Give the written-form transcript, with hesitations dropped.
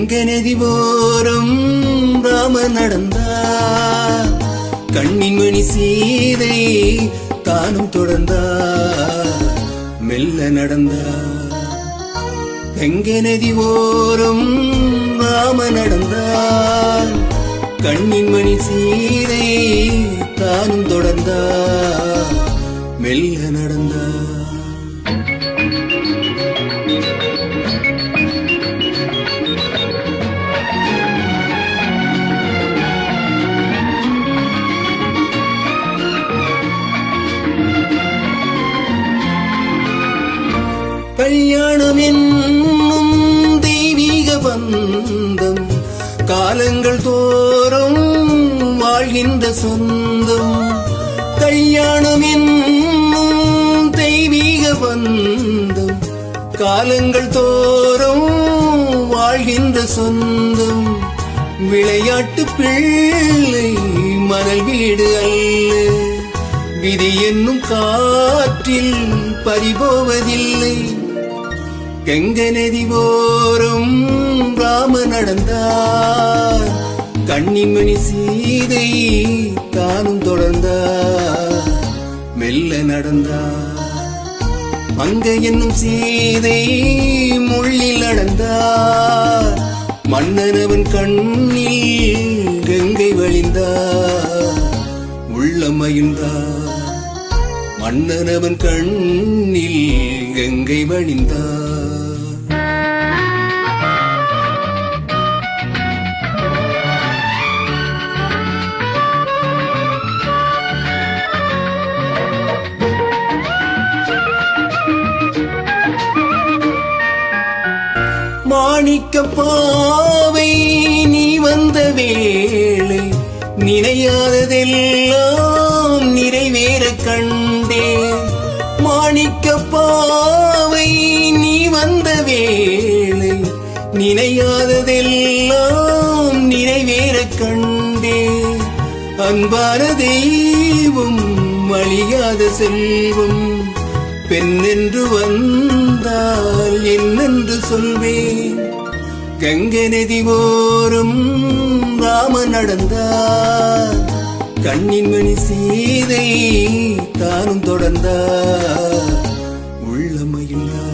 கங்கை நதி போரும் ராம நடந்தார், கண்ணின் மணி சீதை தானும் தொடர்ந்தார், மெல்ல நடந்தார். கங்கை நதி போரும் ராம நடந்தார், கண்ணின் மணி சீதை தானும் தொடர்ந்தார், மெல்ல நடந்தார். கல்யாணம் என்னும் தெய்வீக பந்தம், காலங்கள் தோறும் வாழ்கின்ற சொந்தம். கல்யாணம் என்னும் தெய்வீக பந்தம், காலங்கள் தோறும் வாழ்கின்ற சொந்தம். விளையாட்டு பிள்ளை மணல் வீடு அல்ல, விதி என்னும் காற்றில் பறிபோவதில்லை. கங்கை நதி போரும் ராம நடந்தார், கண்ணின் மணி சீதை தானும் தொடர்ந்தார், மெல்ல நடந்தார். மங்கை என்னும் சீதை முள்ளில் நடந்தார், மன்னனவன் கண்ணில் கங்கை வழிந்தார், உள்ளம் மகிழ்ந்தார். மன்னனவன் கண்ணில் கங்கை வழிந்தார். மாணிக்க பாவை நீ வந்த வேளை, நினையாததெல்லாம் நிறைவேற கண்டே. மாணிக்க பாவை நீ வந்த வேளை, நினையாததெல்லாம் நிறைவேற கண்டே. அன்பான தெய்வம் அழியாத செல்வம், பெண்ணென்று வந்தால் என்னென்று சொல்வேன். கங்கை நதி போரும் ராம நடந்தார், கண்ணின் மணி சீதை தானும் தொடர்ந்தார், உள்ளம் மகிழ்ந்தார்.